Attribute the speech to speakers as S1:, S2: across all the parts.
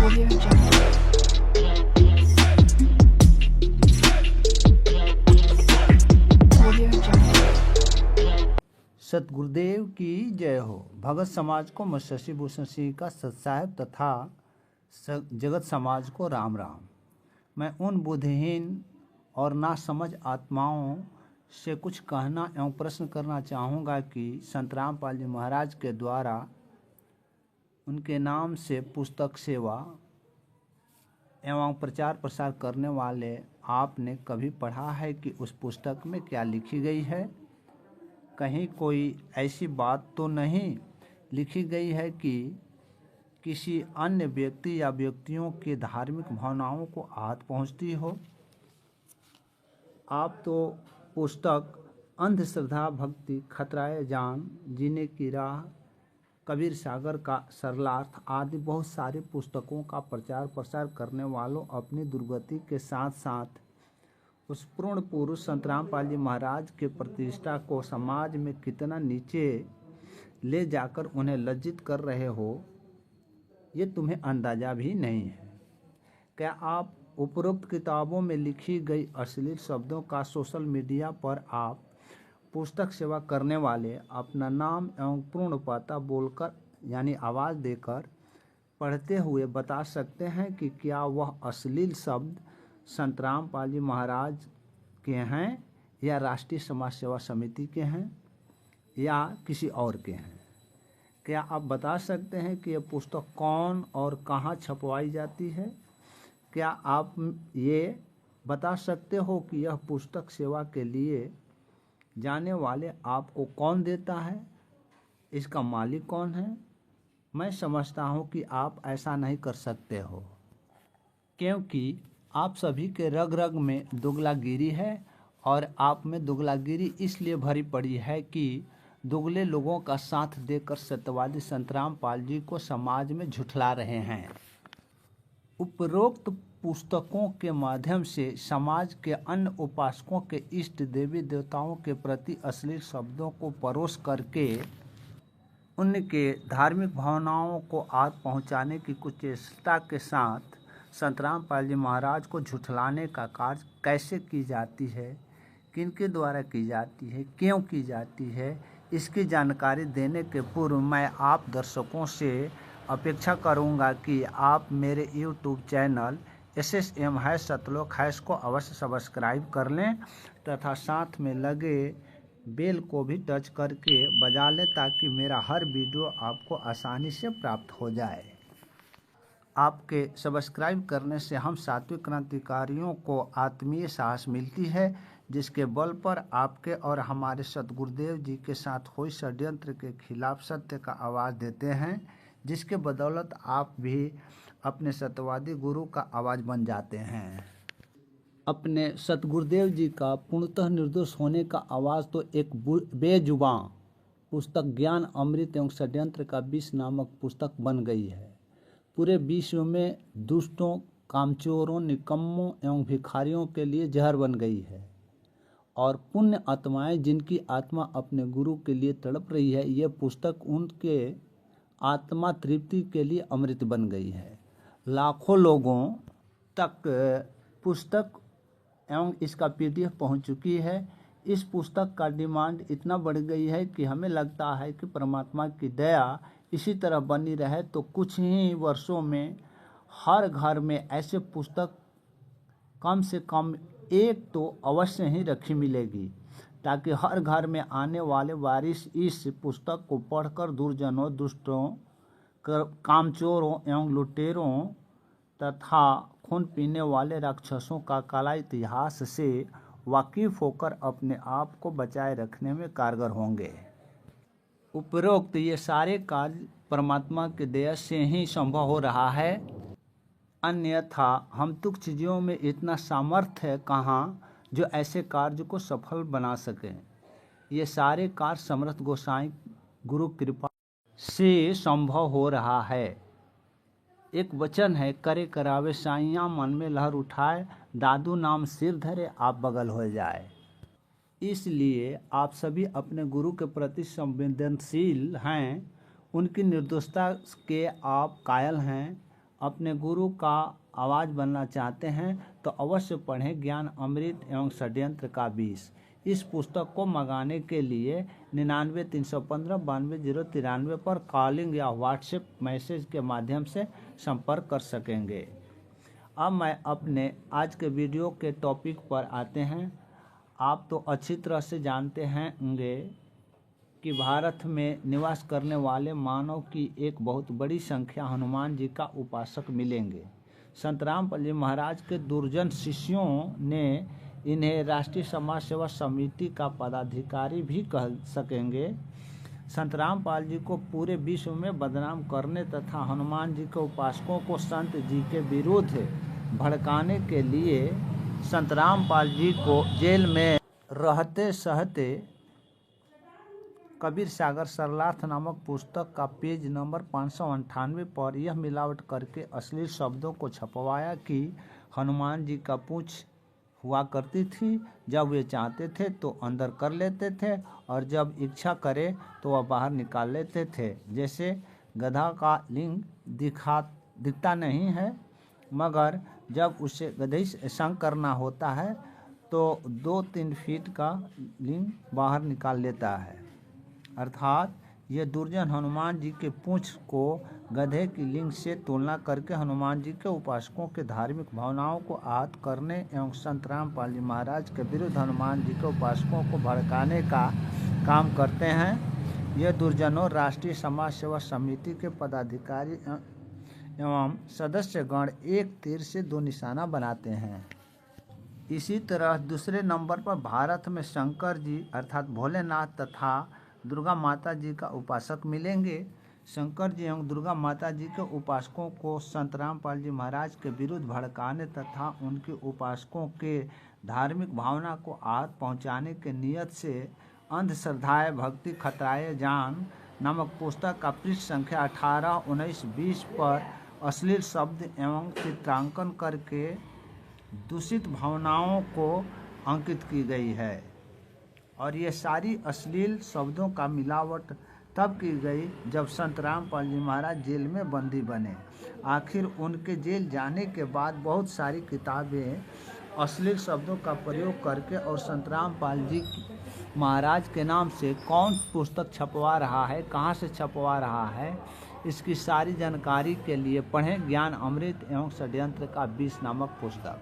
S1: Audio Jungle. Audio Jungle.
S2: Satgurudev की जय हो। भगत समाज को मैं शशि भूषण सिंह का सत्साहेब तथा जगत समाज को राम राम। मैं उन बुद्धिहीन और नासमझ आत्माओं से कुछ कहना एवं प्रश्न करना चाहूँगा कि संत रामपाल जी महाराज के द्वारा उनके नाम से पुस्तक सेवा एवं प्रचार प्रसार करने वाले आपने कभी पढ़ा है कि उस पुस्तक में क्या लिखी गई है? कहीं कोई ऐसी बात तो नहीं लिखी गई है कि किसी अन्य व्यक्ति या व्यक्तियों के धार्मिक भावनाओं को आहत पहुंचती हो? आप तो पुस्तक अंधश्रद्धा भक्ति खतराए जान जीने की राह कबीर सागर का सरलार्थ आदि बहुत सारी पुस्तकों का प्रचार प्रसार करने वालों अपनी दुर्गति के साथ साथ उस पूर्ण पुरुष संत रामपाल जी महाराज के प्रतिष्ठा को समाज में कितना नीचे ले जाकर उन्हें लज्जित कर रहे हो, ये तुम्हें अंदाजा भी नहीं है। क्या आप उपरोक्त किताबों में लिखी गई अश्लील शब्दों का सोशल मीडिया पर आप पुस्तक सेवा करने वाले अपना नाम एवं पूर्ण पता बोलकर यानी आवाज़ देकर पढ़ते हुए बता सकते हैं कि क्या वह अश्लील शब्द संत रामपाल जी महाराज के हैं या राष्ट्रीय समाज सेवा समिति के हैं या किसी और के हैं? क्या आप बता सकते हैं कि यह पुस्तक कौन और कहाँ छपवाई जाती है? क्या आप ये बता सकते हो कि यह पुस्तक सेवा के लिए जाने वाले आपको कौन देता है? इसका मालिक कौन है? मैं समझता हूँ कि आप ऐसा नहीं कर सकते हो, क्योंकि आप सभी के रग रग में दुगलागिरी है और आप में दुगलागिरी इसलिए भरी पड़ी है कि दुगले लोगों का साथ देकर सत्यवादी संत रामपाल जी को समाज में झुठला रहे हैं। उपरोक्त पुस्तकों के माध्यम से समाज के अन्य उपासकों के इष्ट देवी देवताओं के प्रति अश्लील शब्दों को परोस करके उनके धार्मिक भावनाओं को आग पहुंचाने की कुचेष्टा के साथ संत रामपाल जी महाराज को झुठलाने का कार्य कैसे की जाती है, किनके द्वारा की जाती है, क्यों की जाती है, इसकी जानकारी देने के पूर्व मैं आप दर्शकों से अपेक्षा करूंगा कि आप मेरे YouTube चैनल SSM है सतलोक हैश को अवश्य सब्सक्राइब कर लें तथा साथ में लगे बेल को भी टच करके बजा लें ताकि मेरा हर वीडियो आपको आसानी से प्राप्त हो जाए। आपके सब्सक्राइब करने से हम सात्विक क्रांतिकारियों को आत्मीय साहस मिलती है, जिसके बल पर आपके और हमारे सतगुरुदेव जी के साथ हुई षड्यंत्र के खिलाफ सत्य का आवाज़ देते हैं, जिसके बदौलत आप भी अपने सत्यवादी गुरु का आवाज़ बन जाते हैं। अपने सतगुरुदेव जी का पूर्णतः निर्दोष होने का आवाज़ तो एक बेजुबां पुस्तक ज्ञान अमृत एवं षड्यंत्र का विष नामक पुस्तक बन गई है। पूरे विश्व में दुष्टों, कामचोरों, निकम्मों एवं भिखारियों के लिए जहर बन गई है और पुण्य आत्माएं जिनकी आत्मा अपने गुरु के लिए तड़प रही है, यह पुस्तक उनके आत्मा तृप्ति के लिए अमृत बन गई है। लाखों लोगों तक पुस्तक एवं इसका PDF पहुंच चुकी है। इस पुस्तक का डिमांड इतना बढ़ गई है कि हमें लगता है कि परमात्मा की दया इसी तरह बनी रहे तो कुछ ही वर्षों में हर घर में ऐसे पुस्तक कम से कम एक तो अवश्य ही रखी मिलेगी, ताकि हर घर में आने वाले वारिस इस पुस्तक को पढ़कर दुर्जनों, दुष्टों, कामचोरों एवं लुटेरों तथा खून पीने वाले राक्षसों का काला इतिहास से वाकिफ होकर अपने आप को बचाए रखने में कारगर होंगे। उपरोक्त ये सारे कार्य परमात्मा के दया से ही संभव हो रहा है, अन्यथा हम तुच्छ चीज़ों में इतना सामर्थ्य है कहाँ जो ऐसे कार्य को सफल बना सकें। ये सारे कार्य समर्थ गोसाई गुरु कृपा से संभव हो रहा है। एक वचन है, करे करावे साइयाँ मन में लहर उठाए, दादू नाम सिर धरे आप बगल हो जाए। इसलिए आप सभी अपने गुरु के प्रति संवेदनशील हैं, उनकी निर्दोषता के आप कायल हैं अपने गुरु का आवाज़ बनना चाहते हैं तो अवश्य पढ़ें ज्ञान अमृत एवं षड्यंत्र का विष। इस पुस्तक को मंगाने के लिए 99-315-92-093 पर कॉलिंग या व्हाट्सएप मैसेज के माध्यम से संपर्क कर सकेंगे। अब मैं अपने आज के वीडियो के टॉपिक पर आते हैं। आप तो अच्छी तरह से जानते होंगे कि भारत में निवास करने वाले मानव की एक बहुत बड़ी संख्या हनुमान जी का उपासक मिलेंगे। संत रामपाल जी महाराज के दुर्जन शिष्यों ने इन्हें राष्ट्रीय समाज सेवा समिति का पदाधिकारी भी कह सकेंगे। संत रामपाल जी को पूरे विश्व में बदनाम करने तथा हनुमान जी के उपासकों को संत जी के विरुद्ध भड़काने के लिए संत रामपाल जी को जेल में रहते सहते कबीर सागर सरलार्थ नामक पुस्तक का पेज नंबर 598 पर यह मिलावट करके अश्लील शब्दों को छपवाया कि हनुमान जी का पूंछ हुआ करती थी, जब वे चाहते थे तो अंदर कर लेते थे और जब इच्छा करे तो वह बाहर निकाल लेते थे। जैसे गधा का लिंग दिखता नहीं है, मगर जब उसे गधे से संग करना होता है तो 2-3 फीट का लिंग बाहर निकाल लेता है। अर्थात ये दुर्जन हनुमान जी के पूंछ को गधे की लिंग से तुलना करके हनुमान जी के उपासकों के धार्मिक भावनाओं को आहत करने एवं संत रामपाल जी महाराज के विरुद्ध हनुमान जी के उपासकों को भड़काने का काम करते हैं। ये दुर्जनों राष्ट्रीय समाज सेवा समिति के पदाधिकारी एवं सदस्यगण एक तीर से 2 निशाना बनाते हैं। इसी तरह दूसरे नंबर पर भारत में शंकर जी अर्थात भोलेनाथ तथा दुर्गा माता जी का उपासक मिलेंगे। शंकर जी एवं दुर्गा माता जी के उपासकों को संत रामपाल जी महाराज के विरुद्ध भड़काने तथा उनके उपासकों के धार्मिक भावना को आहत पहुंचाने के नियत से अंधश्रद्धाए भक्ति खतराए जान नामक पुस्तक का पृष्ठ संख्या 18, 19, 20 पर अश्लील शब्द एवं चित्रांकन करके दूषित भावनाओं को अंकित की गई है। और ये सारी अश्लील शब्दों का मिलावट तब की गई जब संत रामपाल जी महाराज जेल में बंदी बने। आखिर उनके जेल जाने के बाद बहुत सारी किताबें अश्लील शब्दों का प्रयोग करके और संत रामपाल जी महाराज के नाम से कौन पुस्तक छपवा रहा है, कहाँ से छपवा रहा है, इसकी सारी जानकारी के लिए पढ़ें ज्ञान अमृत एवं षड्यंत्र का विष नामक पुस्तक।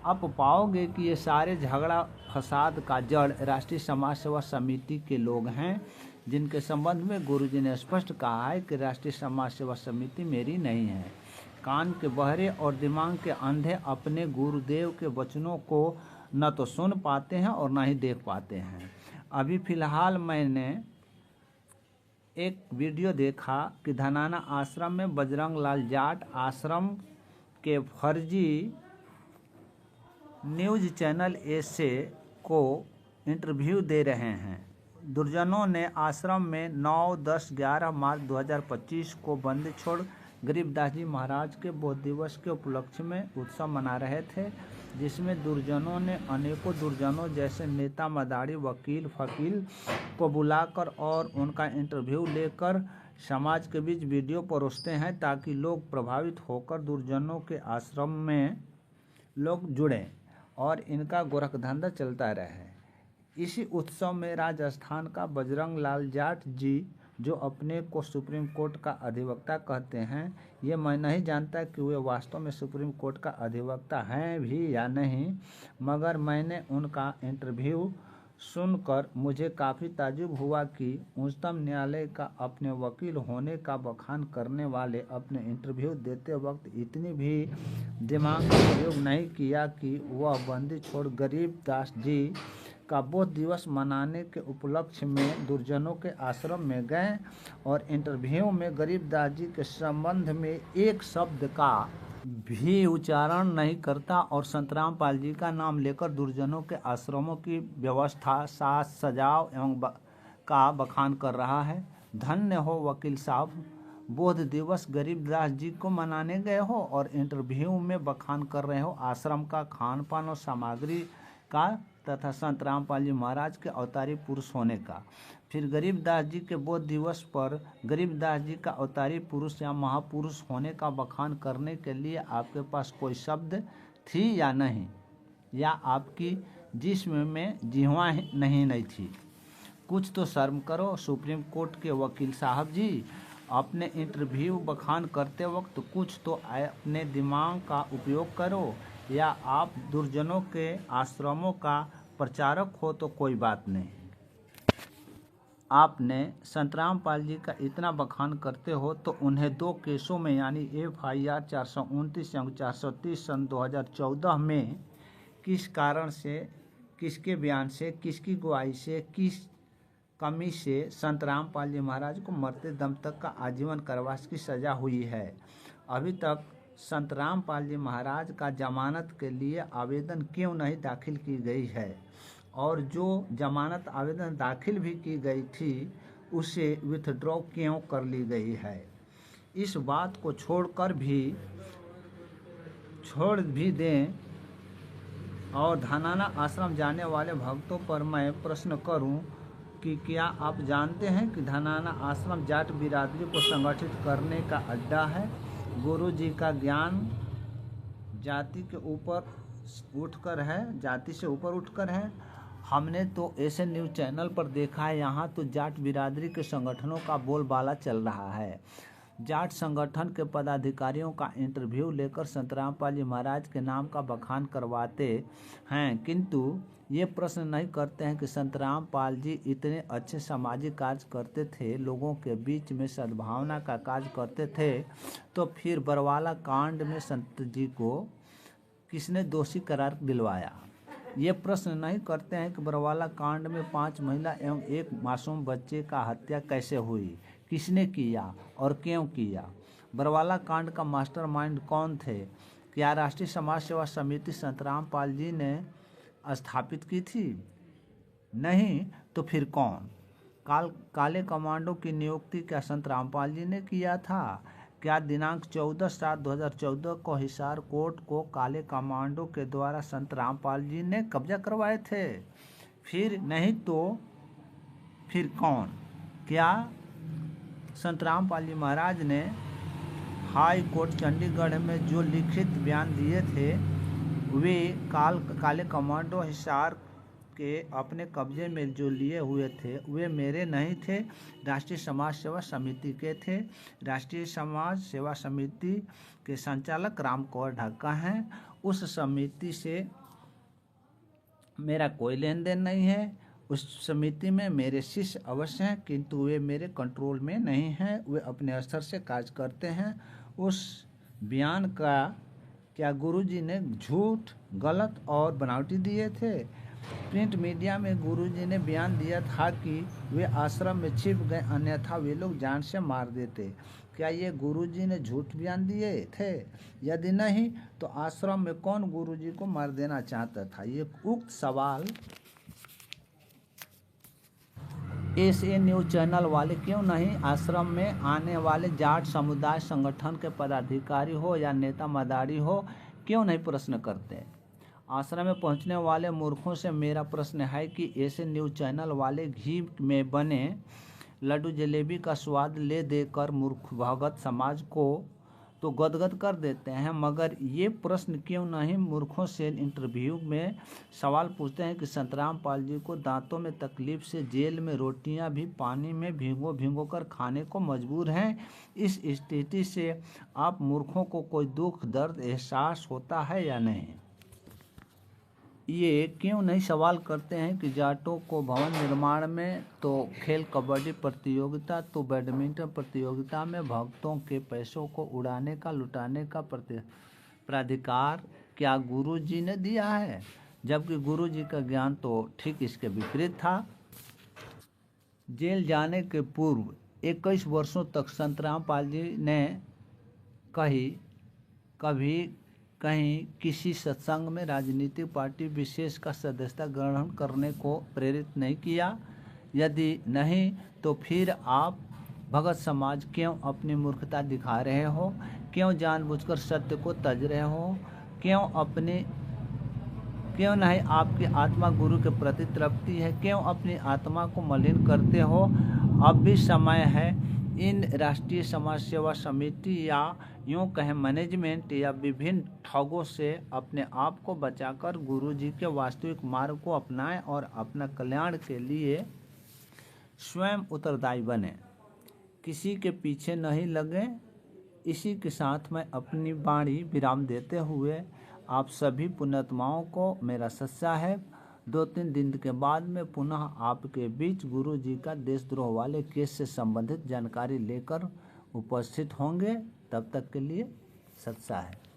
S2: आप पाओगे कि ये सारे झगड़ा फसाद का जड़ राष्ट्रीय समाज सेवा समिति के लोग हैं, जिनके संबंध में गुरुजी ने स्पष्ट कहा है कि राष्ट्रीय समाज सेवा समिति मेरी नहीं है। कान के बहरे और दिमाग के अंधे अपने गुरुदेव के वचनों को न तो सुन पाते हैं और न ही देख पाते हैं। अभी फिलहाल मैंने एक वीडियो देखा कि धनाना आश्रम में बजरंग लाल जाट आश्रम के फर्जी न्यूज़ चैनल ऐसे को इंटरव्यू दे रहे हैं। दुर्जनों ने आश्रम में 9, 10, 11 मार्च 2025 को बंदी छोड़ गरीबदास जी महाराज के बोध दिवस के उपलक्ष्य में उत्सव मना रहे थे, जिसमें दुर्जनों ने अनेकों दुर्जनों जैसे नेता, मदारी, वकील, फकील को बुलाकर और उनका इंटरव्यू लेकर समाज के बीच वीडियो परोसते हैं ताकि लोग प्रभावित होकर दुर्जनों के आश्रम में लोग जुड़ें और इनका गोरख धंधा चलता रहे। इसी उत्सव में राजस्थान का बजरंग लाल जाट जी, जो अपने को सुप्रीम कोर्ट का अधिवक्ता कहते हैं, ये मैं नहीं जानता कि वे वास्तव में सुप्रीम कोर्ट का अधिवक्ता हैं भी या नहीं, मगर मैंने उनका इंटरव्यू सुनकर मुझे काफ़ी ताज्जुब हुआ कि उच्चतम न्यायालय का अपने वकील होने का बखान करने वाले अपने इंटरव्यू देते वक्त इतनी भी दिमाग का प्रयोग नहीं किया कि वह बंदी छोड़ गरीबदास जी का बोध दिवस मनाने के उपलक्ष्य में दुर्जनों के आश्रम में गए और इंटरव्यू में गरीबदास जी के संबंध में एक शब्द का भी उच्चारण नहीं करता और संत रामपाल जी का नाम लेकर दुर्जनों के आश्रमों की व्यवस्था, साज सजाव एवं का बखान कर रहा है। धन्य हो वकील साहब, बोध दिवस गरीबदास जी को मनाने गए हो और इंटरव्यू में बखान कर रहे हो आश्रम का खान पान और सामग्री का, तथा संत रामपाल जी महाराज के अवतारी पुरुष होने का। फिर गरीबदास जी के बोध दिवस पर गरीबदास जी का अवतारी पुरुष या महापुरुष होने का बखान करने के लिए आपके पास कोई शब्द थी या नहीं, या आपकी जिस्म में जिह्वा नहीं थी? कुछ तो शर्म करो सुप्रीम कोर्ट के वकील साहब जी। अपने इंटरव्यू बखान करते वक्त कुछ तो अपने दिमाग का उपयोग करो, या आप दुर्जनों के आश्रमों का प्रचारक हो तो कोई बात नहीं। आपने संत रामपाल जी का इतना बखान करते हो तो उन्हें 2 केसों में यानी FIR 429 एवं 430 सन 2014 में किस कारण से, किसके बयान से, किसकी गवाही से, किस कमी से संत रामपाल जी महाराज को मरते दम तक का आजीवन कारावास की सज़ा हुई है? अभी तक संत रामपाल जी महाराज का जमानत के लिए आवेदन क्यों नहीं दाखिल की गई है? और जो जमानत आवेदन दाखिल भी की गई थी उसे विथड्रॉ क्यों कर ली गई है? इस बात को छोड़ भी दें और धनाना आश्रम जाने वाले भक्तों पर मैं प्रश्न करूं कि क्या आप जानते हैं कि धनाना आश्रम जाट बिरादरी को संगठित करने का अड्डा है? गुरु जी का ज्ञान जाति के ऊपर उठकर है, जाति से ऊपर उठकर है। हमने तो ऐसे न्यूज़ चैनल पर देखा है, यहाँ तो जाट बिरादरी के संगठनों का बोलबाला चल रहा है। जाट संगठन के पदाधिकारियों का इंटरव्यू लेकर संत रामपाल जी महाराज के नाम का बखान करवाते हैं, किंतु ये प्रश्न नहीं करते हैं कि संत रामपाल जी इतने अच्छे सामाजिक कार्य करते थे, लोगों के बीच में सद्भावना का कार्य करते थे, तो फिर बरवाला कांड में संत जी को किसने दोषी करार दिलवाया? ये प्रश्न नहीं करते हैं कि बरवाला कांड में 5 महिला एवं 1 मासूम बच्चे का हत्या कैसे हुई, किसने किया और क्यों किया? बरवाला कांड का मास्टरमाइंड कौन थे? क्या राष्ट्रीय समाज सेवा समिति संत रामपाल जी ने स्थापित की थी? नहीं तो फिर कौन? काले कमांडो की नियुक्ति क्या संत रामपाल जी ने किया था? क्या दिनांक 14/7/2014 को हिसार कोर्ट को काले कमांडो के द्वारा संत रामपाल जी ने कब्जा करवाए थे? फिर नहीं तो फिर कौन? क्या संत रामपाल जी महाराज ने हाई कोर्ट चंडीगढ़ में जो लिखित बयान दिए थे वे काले कमांडो हिसार के अपने कब्जे में जो लिए हुए थे वे मेरे नहीं थे, राष्ट्रीय समाज सेवा समिति के थे। राष्ट्रीय समाज सेवा समिति के संचालक राम कौर ढक्का हैं। उस समिति से मेरा कोई लेन देन नहीं है। उस समिति में मेरे शिष्य अवश्य हैं, किंतु वे मेरे कंट्रोल में नहीं हैं, वे अपने स्तर से कार्य करते हैं। उस बयान का क्या गुरुजी ने झूठ, गलत और बनावटी दिए थे? प्रिंट मीडिया में गुरुजी ने बयान दिया था कि वे आश्रम में छिप गए, अन्यथा वे लोग जान से मार देते। क्या ये गुरुजी ने झूठ बयान दिए थे? यदि नहीं तो आश्रम में कौन गुरुजी को मार देना चाहता था? ये उक्त सवाल ऐसे न्यूज़ चैनल वाले क्यों नहीं आश्रम में आने वाले जाट समुदाय संगठन के पदाधिकारी हो या नेता मदारी हो क्यों नहीं प्रश्न करते? आश्रम में पहुंचने वाले मूर्खों से मेरा प्रश्न है कि ऐसे न्यूज़ चैनल वाले घी में बने लड्डू जलेबी का स्वाद ले देकर मूर्ख भगत समाज को तो गदगद कर देते हैं, मगर ये प्रश्न क्यों नहीं मूर्खों से इंटरव्यू में सवाल पूछते हैं कि संत रामपाल जी को दांतों में तकलीफ से जेल में रोटियां भी पानी में भिगो कर खाने को मजबूर हैं। इस स्थिति से आप मूर्खों को कोई दुख दर्द एहसास होता है या नहीं? ये क्यों नहीं सवाल करते हैं कि जाटों को भवन निर्माण में तो खेल कबड्डी प्रतियोगिता तो बैडमिंटन प्रतियोगिता में भक्तों के पैसों को उड़ाने का लुटाने का प्राधिकार क्या गुरु जी ने दिया है, जबकि गुरु जी का ज्ञान तो ठीक इसके विपरीत था। जेल जाने के पूर्व 21 वर्षों तक संत रामपाल जी ने कभी कहीं किसी सत्संग में राजनीतिक पार्टी विशेष का सदस्यता ग्रहण करने को प्रेरित नहीं किया। यदि नहीं तो फिर आप भगत समाज क्यों अपनी मूर्खता दिखा रहे हो? क्यों जानबूझकर सत्य को तज रहे हो? क्यों अपनी क्यों नहीं आपकी आत्मा गुरु के प्रति तृप्ति है? क्यों अपनी आत्मा को मलिन करते हो? अब भी समय है। इन राष्ट्रीय समाज सेवा समिति या यूँ कहें मैनेजमेंट या विभिन्न ठगों से अपने आप को बचाकर गुरु जी के वास्तविक मार्ग को अपनाएं और अपना कल्याण के लिए स्वयं उत्तरदायी बने, किसी के पीछे नहीं लगे। इसी के साथ मैं अपनी वाणी विराम देते हुए आप सभी पुण्यात्माओं को मेरा सत्साहेब 2-3 दिन के बाद में पुनः आपके बीच गुरु जी का देशद्रोह वाले केस से संबंधित जानकारी लेकर उपस्थित होंगे। तब तक के लिए सत्साहेब।